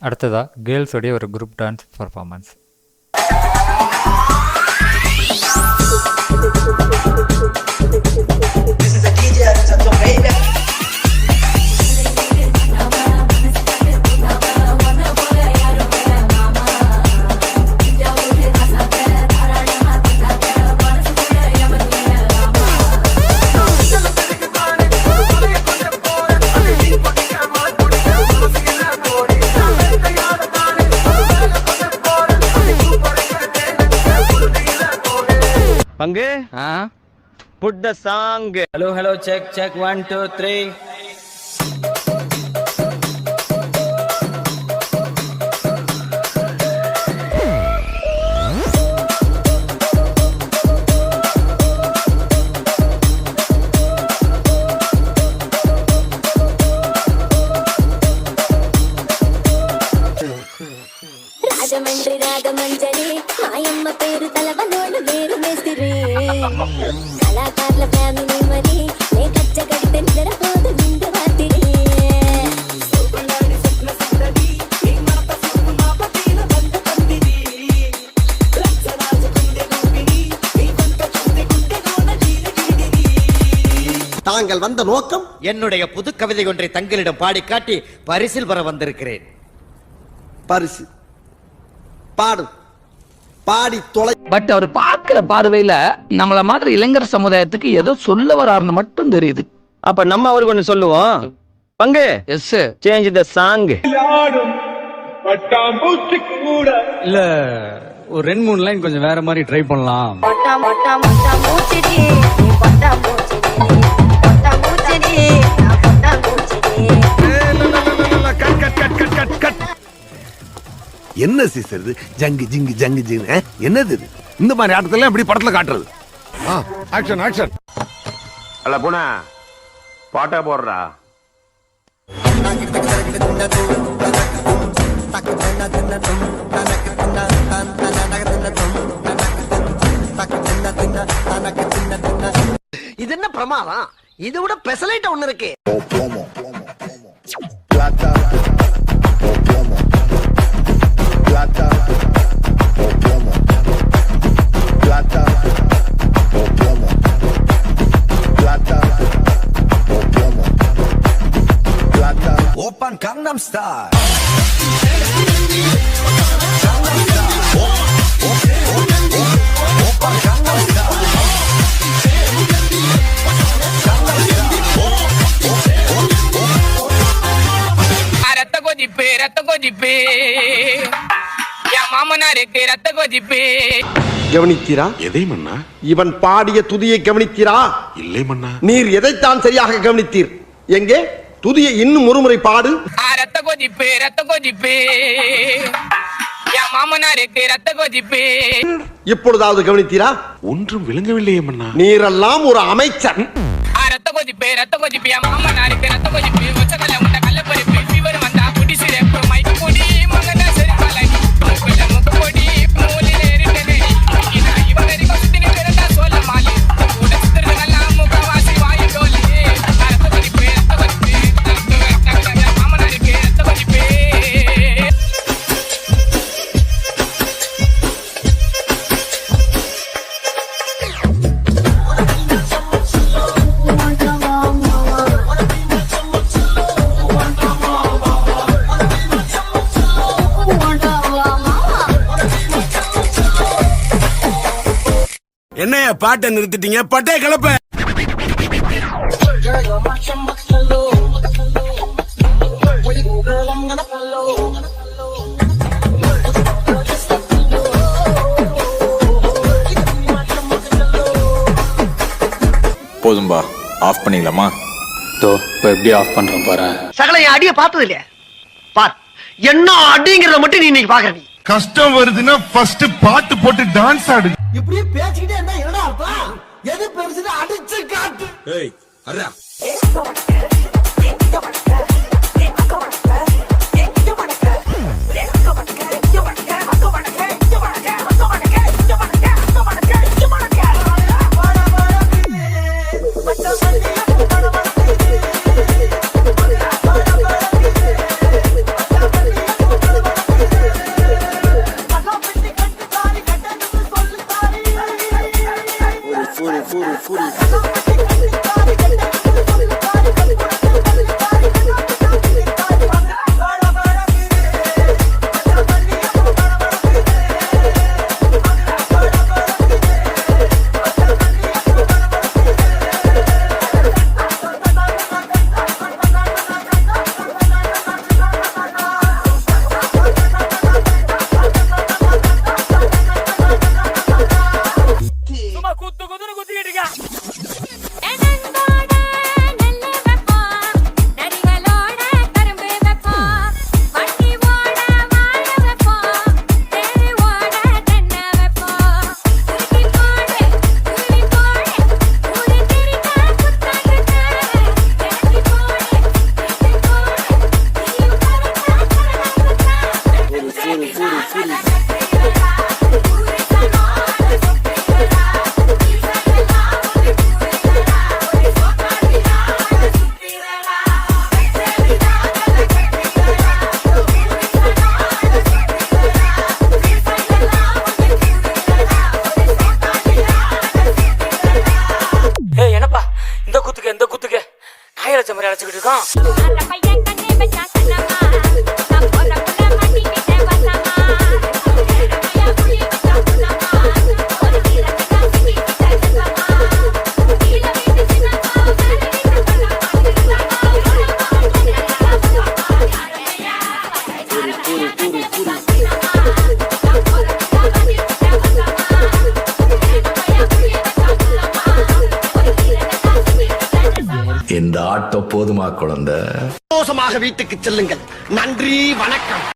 அடுத்ததாக கேர்ள்ஸோடைய ஒரு group dance performance. பங்கு put the song. Hello check 1 2 3. Ragamanjari మాయమ్మ పేరు తలవనోడు వేరు మేస్తిరి కళాకారుల ఫ్యామిలీ మరి నే కచ్చ కడితే నిద్రపోదు నిండు రాత్రి தாங்கள் வந்த நோக்கம் என்னுடைய புது கவிதை ஒன்றை தங்களிடம் பாடி காட்டி பரிசில் பெற வந்திருக்கிறேன். பரிசு பாடு பாடி தொலை. பட் அவர் பார்க்கிற பார்வையில நம்மள மாதிரி இளைஞர் சமுதாயத்துக்கு ஏதோ சொல்ல வராருன்னு மட்டும் தெரியுது. அப்ப நம்ம அவருக்கு ஒண்ணு சொல்லுவோம். பங்கு எஸ் சேஞ்ச் த சாங். இல்ல ஒரு 2-3 லைன் கொஞ்சம் வேற மாதிரி ட்ரை பண்ணலாம். மொட்டா மொட்டா மொட்டா மூச்சிடி நீ மொட்டா மூச்சிடி மொட்டா மூச்சிடி நான் மொட்டா மூச்சிடி. என்ன சீசர் இது? ஜங்கு ஜிங்கு ஜங்கு ஜிங்கு என்னது இது? இந்த மாதிரி ஆட்டத்தெல்லாம் இப்படி படத்துல காட்டுறது. Action action. அல்ல போனா பாட்டா போடுறா. இது என்ன பிரமாதம்? இதை விட பெசலைட் ஒண்ணு இருக்கு. Open Gangnam Style. ரத்த கொதிப்பு என் மாமனாருக்கு ரத்த கொதிப்பு. கவனித்தீரா? எதை மன்னா? இவன் பாடிய துதியை கவனித்தீரா? இல்லை மன்னா. நீர் எதைத்தான் சரியாக கவனித்தீர்? எங்கே துதியை இன்னும் ஒருமுறை பாடு. ரத்த கொதிப்பு என் மாமனாருக்கு ரத்த கொதிப்பு. இப்பொழுதாவது கவனித்தீரா? ஒன்றும் விளங்கவில்லையே மன்னா. நீரெல்லாம் ஒரு அமைச்சர். ரத்த கொதிப்பு என் மாமனாருக்கு ரத்த கொதிப்பு. ஒச்சகல முட்டை கள்ளப்பருப்பு ஃபீவர் வந்தா குடி சிறப்பு மைக்கு பொடி மகன செருப்பாலை முக்கு பொடி மூலில இருக்கனே இவங்க சுத்தினி பிறந்தா சொல்ல மாலி கூட சுத்திரங்கெல்லாம் முகவாசி வாயு டோலி. ரத்த கொதிப்பு என் மாமனாருக்கு ரத்த கொதிப்பு. என்னைய பாட்டை நிறுத்திட்டீங்க? பட்டே கிளப்ப. போதும்பா, ஆஃப் பண்ணிடலாமா? இப்போ எப்படி ஆஃப் பண்றோம் பாரு. சகல என் அடிய பார்த்தது இல்லையா? பார் என்ன அடிங்கிறத மட்டும் நீ இன்னைக்கு பாக்குற. நீ கஷ்டம் வருதுன்னா ஃபர்ஸ்ட் பாட்டு போட்டு டான்ஸ் ஆடு. இப்படியே பேசிக்கிட்டே இருந்தா என்னடா அர்த்தம்? எது பெருசுன்னு அடிச்சு காட்டு. ஏய் அரா. இந்த ஆட்டோ போதுமா குழந்தை? சந்தோஷமாக வீட்டுக்கு செல்லுங்கள். நன்றி, வணக்கம்.